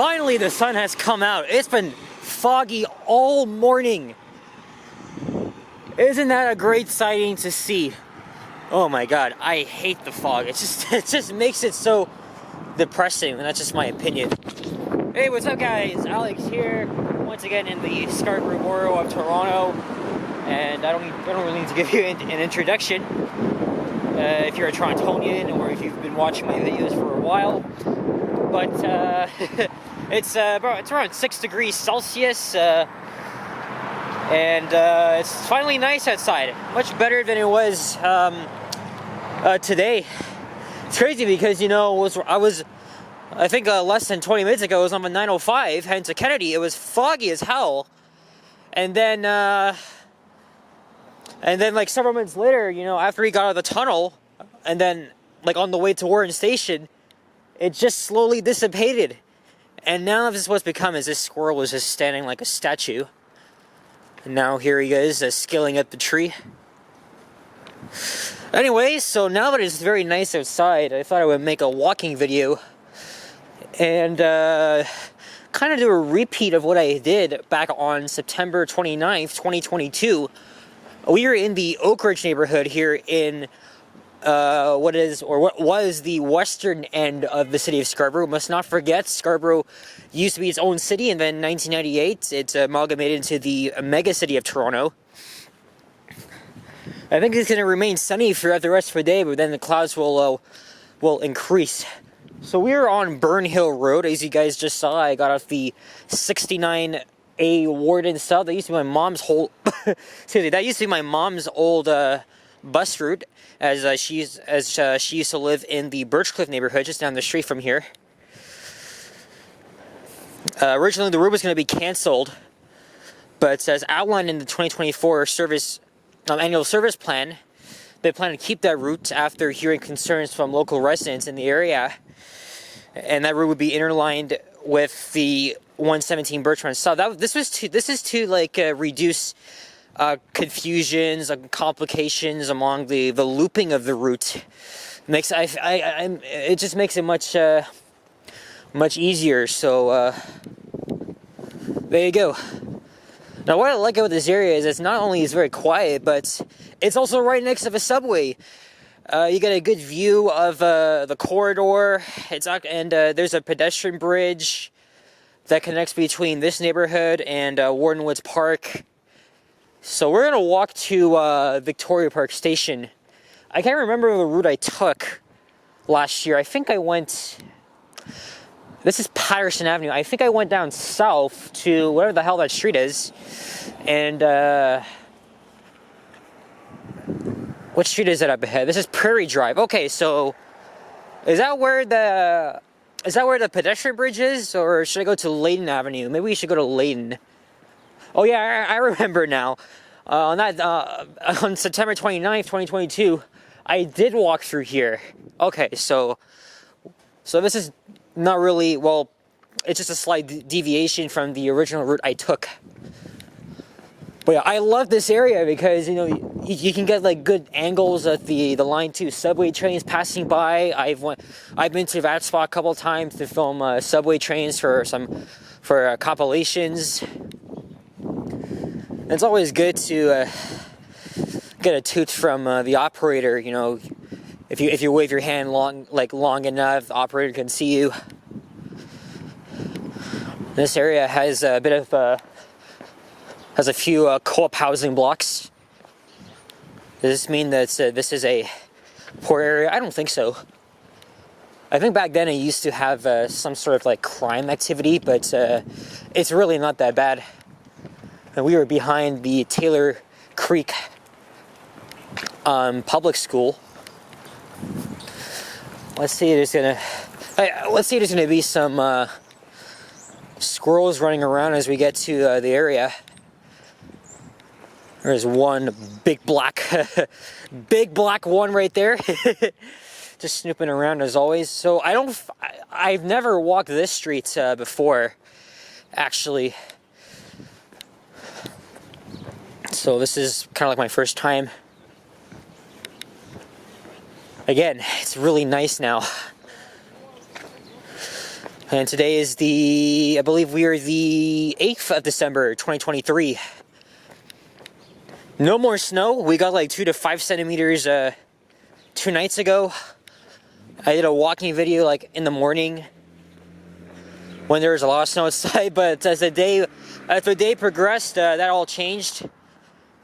Finally, the sun has come out. It's been foggy all morning. Isn't that a great sighting to see? Oh my god, I hate the fog. It just makes it so depressing, and that's just my opinion. Hey, what's up guys? Alex here, once again in the Scarborough borough of Toronto. And I don't really need to give you an introduction if you're a Torontonian or if you've been watching my videos for a while. But it's around 6 degrees Celsius, and it's finally nice outside. Much better than it was today. It's crazy because, you know, I think less than 20 minutes ago, I was on the 905 heading to Kennedy. It was foggy as hell, and then like several minutes later, you know, after we got out of the tunnel, and then like on the way to Warren Station, it just slowly dissipated. And now this is what's become is this squirrel is just standing like a statue. And now here he is, scaling up the tree. Anyway, so now that it's very nice outside, I thought I would make a walking video and kind of do a repeat of what I did back on September 29th, 2022. We were in the Oakridge neighborhood here in what was the western end of the city of Scarborough. Must not forget, Scarborough used to be its own city, and then in 1998 it's amalgamated into the mega city of Toronto. I think it's going to remain sunny throughout the rest of the day, but then the clouds will increase. So we were on Burnhill Road, as you guys just saw. I got off the 69A Warden South. That used to be my mom's whole. That used to be my mom's old bus route, as she used to live in the Birchcliff neighborhood, just down the street from here. Originally, the route was going to be canceled, but as outlined in the 2024 annual service plan, they plan to keep that route after hearing concerns from local residents in the area, and that route would be interlined with the 117 Birchmont South. This is to like reduce confusions and complications among the looping of the route. It just makes it much easier. So there you go. Now, what I like about this area is it's not only very quiet, but it's also right next to the subway. You get a good view of the corridor. There's a pedestrian bridge that connects between this neighborhood and Warden Woods Park. So we're gonna walk to Victoria Park Station. I can't remember the route I took last year. I think I went. This is Patterson Avenue. I think I went down south to whatever the hell that street is. And what street is it up ahead? This is Prairie Drive. Okay, so is that where the pedestrian bridge is, or should I go to Layton Avenue? Maybe we should go to Layton. Oh yeah, I remember now. On September 29th, 2022, I did walk through here. Okay, so this is not really, well, it's just a slight deviation from the original route I took. But yeah, I love this area because, you know, you can get like good angles at the Line 2 subway trains passing by. I've been to that spot a couple times to film subway trains for compilations. It's always good to get a toot from the operator. You know, if you wave your hand long enough, the operator can see you. This area has a bit of has a few co-op housing blocks. Does this mean that this is a poor area? I don't think so. I think back then it used to have some sort of like crime activity, but it's really not that bad. And we were behind the Taylor Creek public school. Let's see if there's gonna be some squirrels running around as we get to the area. There's one big black one right there. Just snooping around as always. So I've never walked this street before, actually. So this is kind of like my first time. Again, it's really nice now. And today is I believe we are the 8th of December, 2023. No more snow. We got like 2 to 5 centimeters 2 nights ago. I did a walking video like in the morning when there was a lot of snow outside, but as the day progressed, that all changed.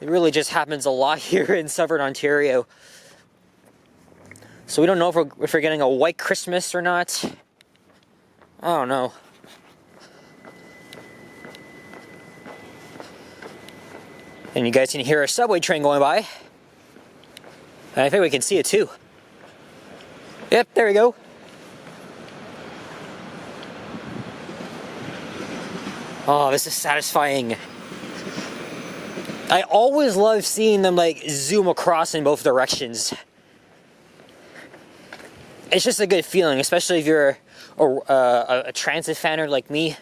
It really just happens a lot here in southern Ontario. So we don't know if we're getting a white Christmas or not. I don't know. And you guys can hear a subway train going by. And I think we can see it too. Yep, there we go. Oh, this is satisfying. I always love seeing them like zoom across in both directions. It's just a good feeling, especially if you're a transit fanner like me.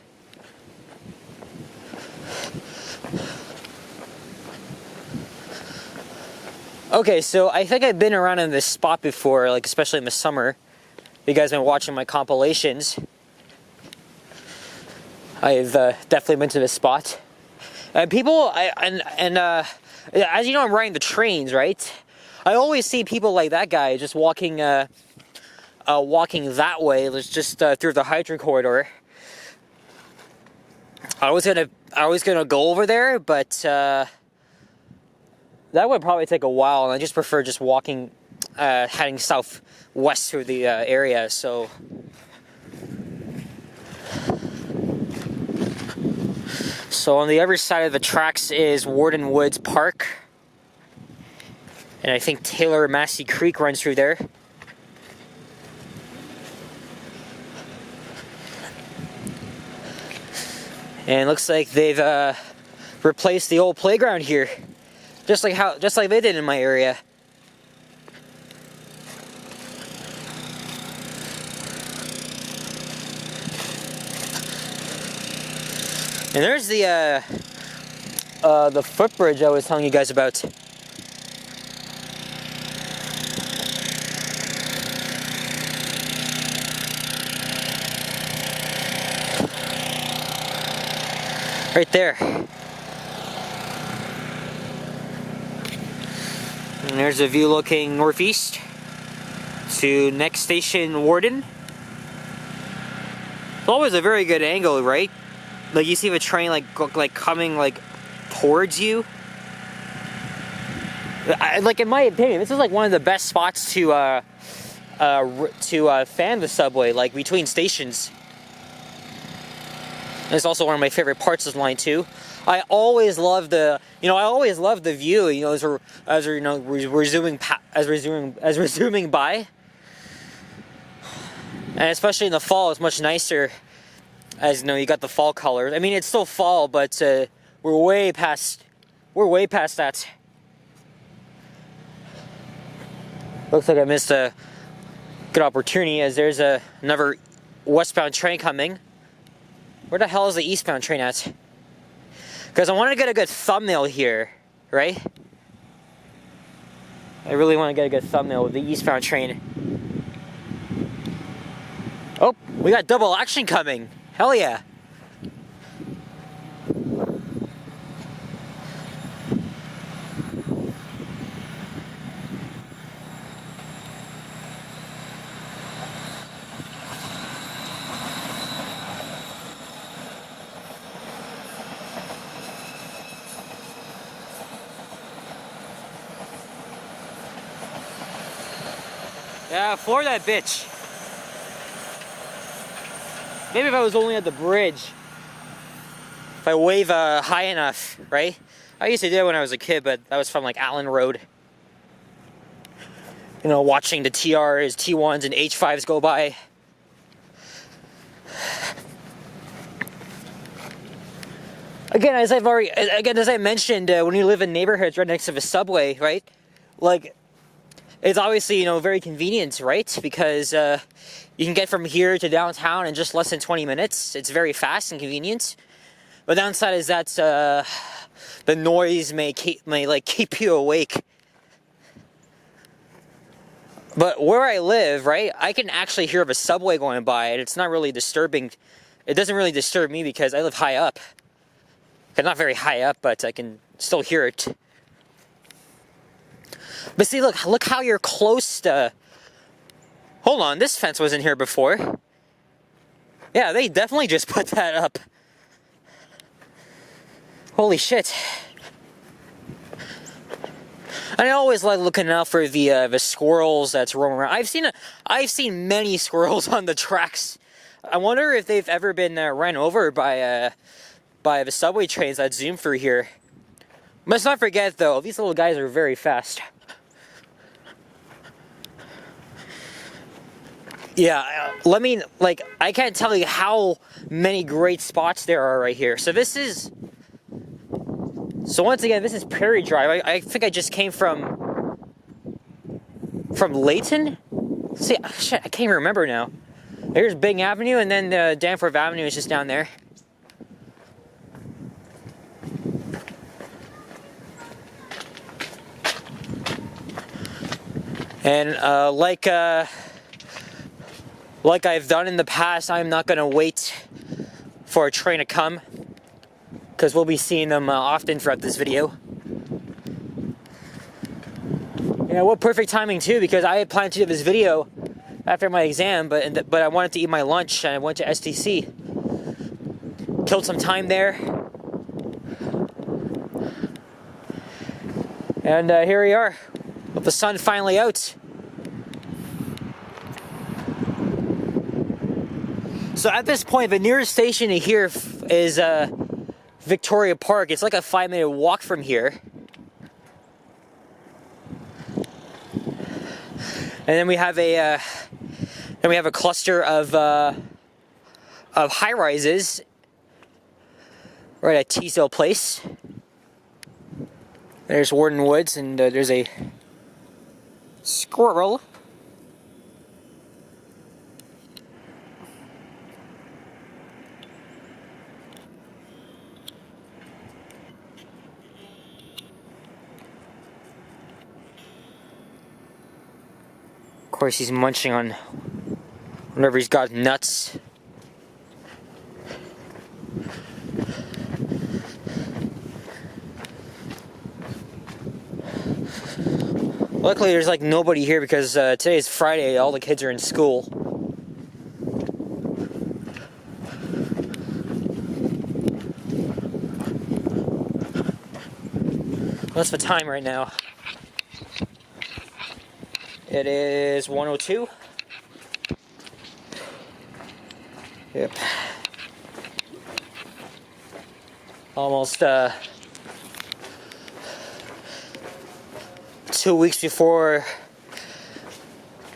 Okay, so I think I've been around in this spot before, like especially in the summer. You guys have been watching my compilations. I've definitely been to this spot. And people, as you know, I'm riding the trains, right? I always see people like that guy just walking that way, just through the hydro corridor. I was gonna go over there, but that would probably take a while, and I just prefer just walking, heading southwest through the area. So, on the other side of the tracks is Warden Woods Park, and I think Taylor Massey Creek runs through there. And it looks like they've replaced the old playground here, just like they did in my area. And there's the footbridge I was telling you guys about. Right there. And there's a view looking northeast to next station, Warden. It's always a very good angle, right? Like you see the train like coming like towards you. Like in my opinion, this is like one of the best spots to fan the subway, like between stations. It's also one of my favorite parts of the line too. I always love the view. You know, as we're zooming by, and especially in the fall, it's much nicer. As you know, you got the fall colors. I mean, it's still fall, but we're way past that. Looks like I missed a good opportunity, as there's another westbound train coming. Where the hell is the eastbound train at? Because I want to get a good thumbnail here, right? I really want to get a good thumbnail with the eastbound train. Oh, we got double action coming. Hell yeah. Yeah, floor that bitch. Maybe if I was only at the bridge. If I wave high enough, right? I used to do it when I was a kid, but that was from like Allen Road. You know, watching the TRs, T1s, and H5s go by. Again, as I mentioned, when you live in neighborhoods right next to the subway, right? Like, it's obviously, you know, very convenient, right? Because you can get from here to downtown in just less than 20 minutes. It's very fast and convenient. But the downside is that the noise may keep you awake. But where I live, right, I can actually hear of a subway going by, and it's not really disturbing. It doesn't really disturb me because I live high up. Not very high up, but I can still hear it. But see, look how you're close to... Hold on, this fence wasn't here before. Yeah, they definitely just put that up. Holy shit. And I always like looking out for the squirrels that's roaming around. I've seen many squirrels on the tracks. I wonder if they've ever been ran over by the subway trains that zoom through here. Let's not forget, though, these little guys are very fast. Yeah, I can't tell you how many great spots there are right here. So once again, this is Prairie Drive. I think I just came from Layton? See, shit, I can't even remember now. Here's Bing Avenue, and then Danforth Avenue is just down there. And like I've done in the past, I'm not going to wait for a train to come, because we'll be seeing them often throughout this video. Yeah, what perfect timing too, because I had planned to do this video after my exam, but I wanted to eat my lunch, and I went to STC. Killed some time there. And here we are, with the sun finally out. So at this point, the nearest station to here is Victoria Park. It's like a 5-minute walk from here. And then we have a cluster of high-rises right at Teasdale Place. There's Warden Woods, and there's a squirrel. Of course, he's munching on whenever he's got nuts. Luckily, there's like nobody here because today is Friday. All the kids are in school. What's the time right now? It is 1:02. Yep. Almost 2 weeks before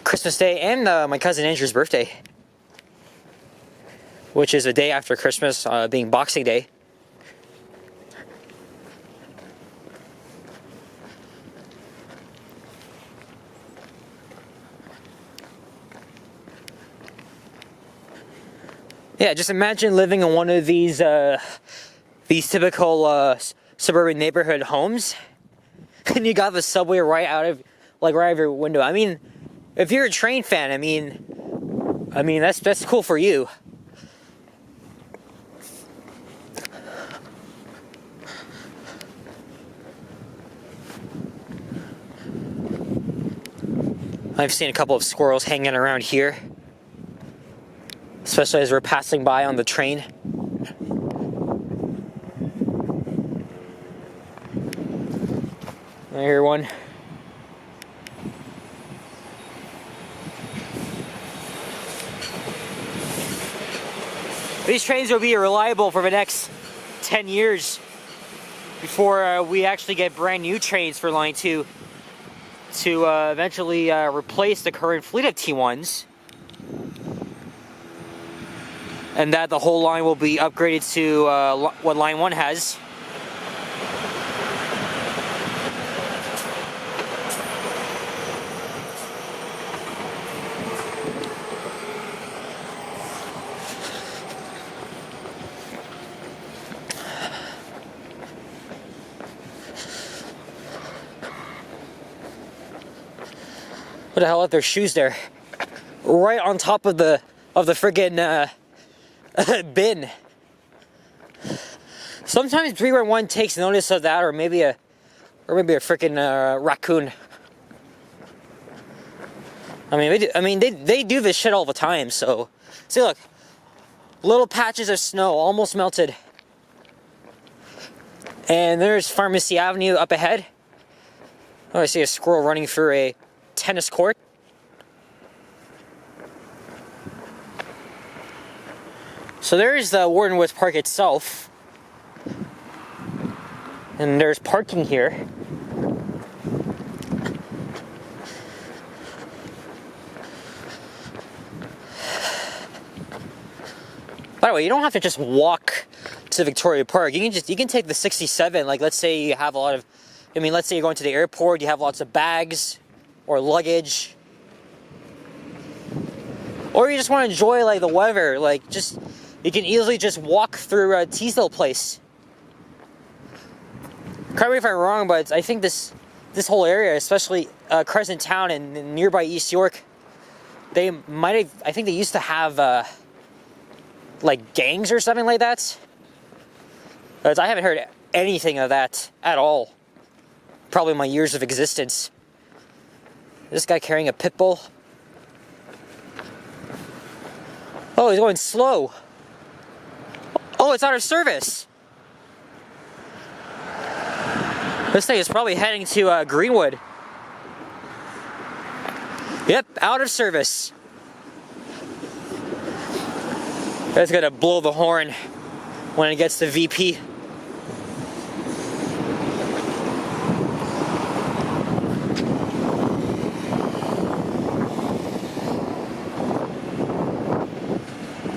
Christmas Day and my cousin Andrew's birthday, which is the day after Christmas, being Boxing Day. Yeah, just imagine living in one of these typical suburban neighborhood homes, and you got the subway right out of your window. I mean, if you're a train fan, I mean that's cool for you. I've seen a couple of squirrels hanging around here, especially as we're passing by on the train. I hear one. These trains will be reliable for the next 10 years before we actually get brand new trains for Line 2 to eventually replace the current fleet of T1s. And that the whole line will be upgraded to what Line 1 has. What the hell left their shoes there? Right on top of the friggin' bin. Sometimes 311 takes notice of that, or maybe a freaking raccoon. They do this shit all the time. So, see, look, little patches of snow almost melted, and there's Pharmacy Avenue up ahead. Oh, I see a squirrel running through a tennis court. So there's the Wardenwood Park itself, and there's parking here. By the way, you don't have to just walk to Victoria Park. You can take the 67. Like, let's say you have a lot of, let's say you're going to the airport, you have lots of bags or luggage, or you just want to enjoy like the weather. Like, you can easily just walk through Teasdale Place. Correct me if I'm wrong, but I think this whole area, especially Crescent Town and nearby East York, I think they used to have like gangs or something like that. But I haven't heard anything of that at all. Probably my years of existence. This guy carrying a pit bull. Oh, he's going slow. Oh, it's out of service. This thing is probably heading to Greenwood. Yep, out of service. It's gonna blow the horn when it gets to VP.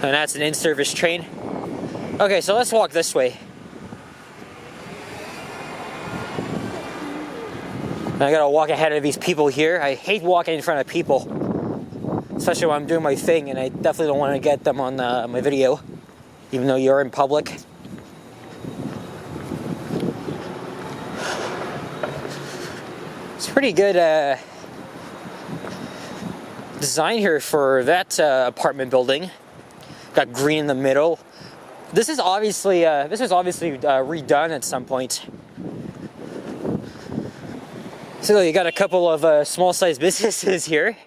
And that's an in-service train. Okay, so let's walk this way. I gotta walk ahead of these people here. I hate walking in front of people, especially when I'm doing my thing, and I definitely don't want to get them on my video, even though you're in public. It's pretty good design here for that apartment building. Got green in the middle. This was obviously redone at some point. So you got a couple of small-sized businesses here.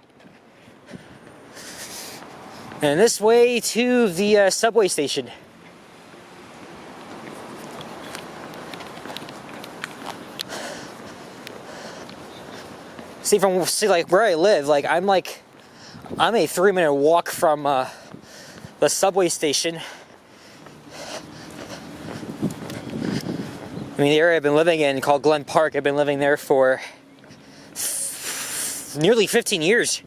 And this way to the subway station. See like where I live, like I'm a 3-minute walk from the subway station. The area I've been living in, called Glen Park, I've been living there for nearly 15 years.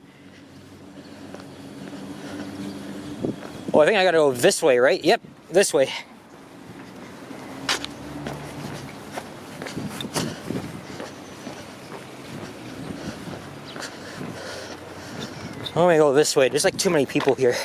Well, I think I gotta go this way, right? Yep, this way. I'm gonna go this way. There's like too many people here.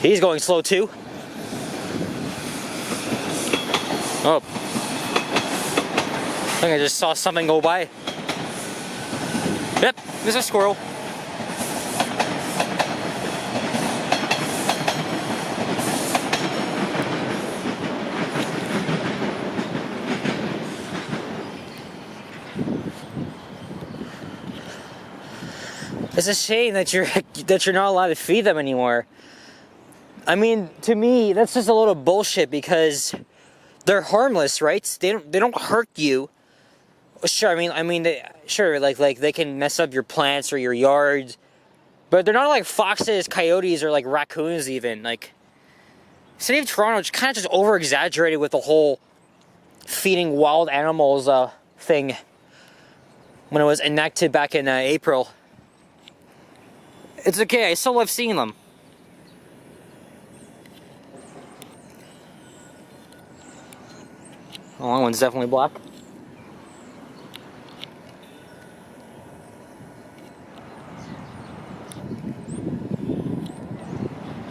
He's going slow too. Oh. I think I just saw something go by. Yep, there's a squirrel. It's a shame that you're not allowed to feed them anymore. To me, that's just a little bullshit, because they're harmless, right? They don't hurt you. Sure, like they can mess up your plants or your yard, but they're not like foxes, coyotes, or like raccoons even. Like, City of Toronto kind of just over-exaggerated with the whole feeding wild animals thing when it was enacted back in April. It's okay, I still love seeing them. The long one's definitely black.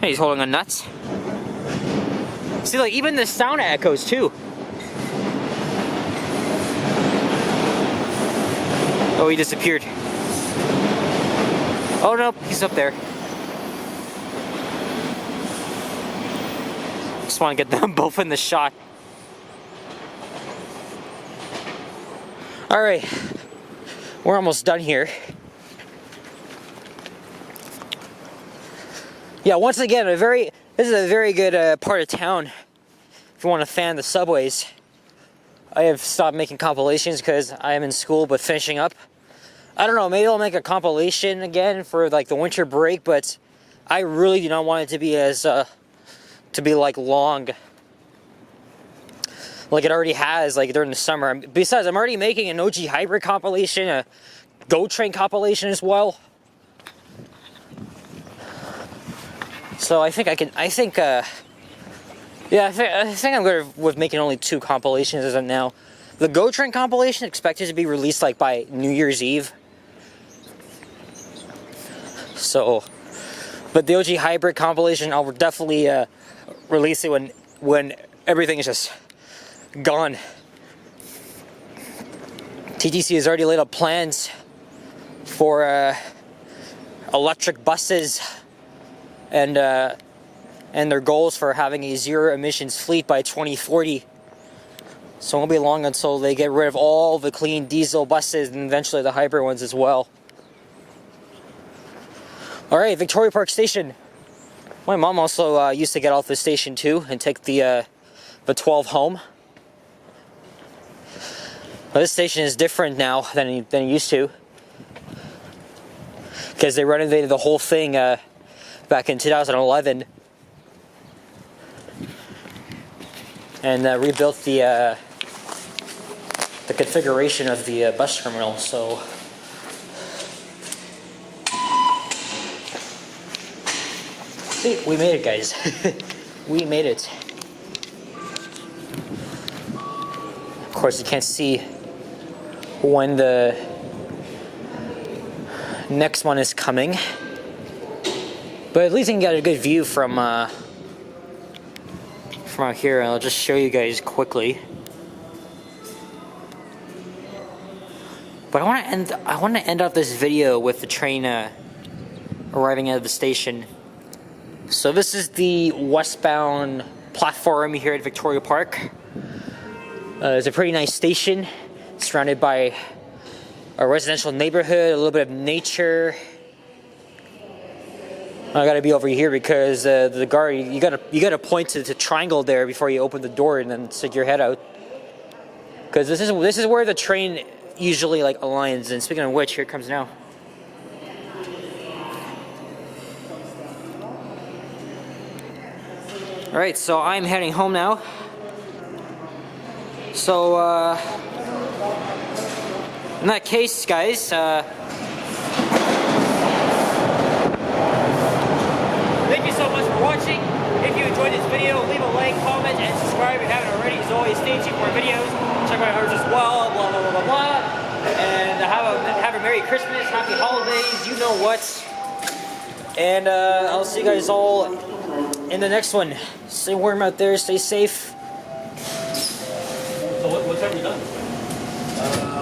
He's holding a nuts. See, like, even the sound echoes too. Oh, he disappeared. Oh no, he's up there. Just want to get them both in the shot. Alright, we're almost done here. Yeah, once again, this is a very good part of town if you want to fan the subways. I have stopped making compilations because I am in school but finishing up. I don't know, maybe I'll make a compilation again for like the winter break, but I really do not want it to be as like long like it already has like during the summer. Besides, I'm already making an OG hybrid compilation, a GO train compilation as well. So I think I'm good with making only 2 compilations as of now. The GO train compilation expected to be released like by New Year's Eve. So, but the OG hybrid compilation, I'll definitely release it when everything is just gone. TTC has already laid out plans for electric buses and their goals for having a zero emissions fleet by 2040. So it won't be long until they get rid of all the clean diesel buses and eventually the hybrid ones as well. Alright, Victoria Park Station. My mom also used to get off the station too and take the 12 home. But this station is different now than it used to, because they renovated the whole thing back in 2011 and rebuilt the configuration of the bus terminal. So see, we made it, guys. We made it. Of course, you can't see when the next one is coming, but at least you can get a good view from out here. I'll just show you guys quickly. But I want to end off this video with the train arriving at the station. So this is the westbound platform here at Victoria Park. It's a pretty nice station, surrounded by a residential neighborhood, a little bit of nature. I gotta be over here because the guard, you gotta point to the triangle there before you open the door and then stick your head out. Because this is where the train usually like aligns. And speaking of which, here it comes now. Alright, so I'm heading home now. So, in that case, guys, thank you so much for watching. If you enjoyed this video, leave a like, comment, and subscribe if you haven't already. As always, stay tuned for more videos. Check my others as well, blah, blah, blah, blah, blah. And have a Merry Christmas, Happy Holidays, you know what. And I'll see you guys all in the next one. Stay warm out there, stay safe. So what time are you done?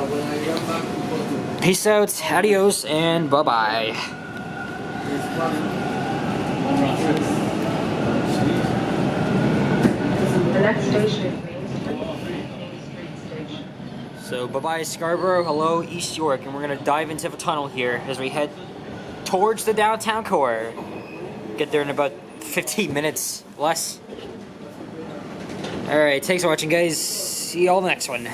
When I get back, Peace out, adios, and bye-bye. The next station is Main Street Station. So bye-bye Scarborough, hello East York, and we're gonna dive into the tunnel here as we head towards the downtown core. Get there in about 15 minutes less. Alright, thanks for watching, guys. See you all in the next one.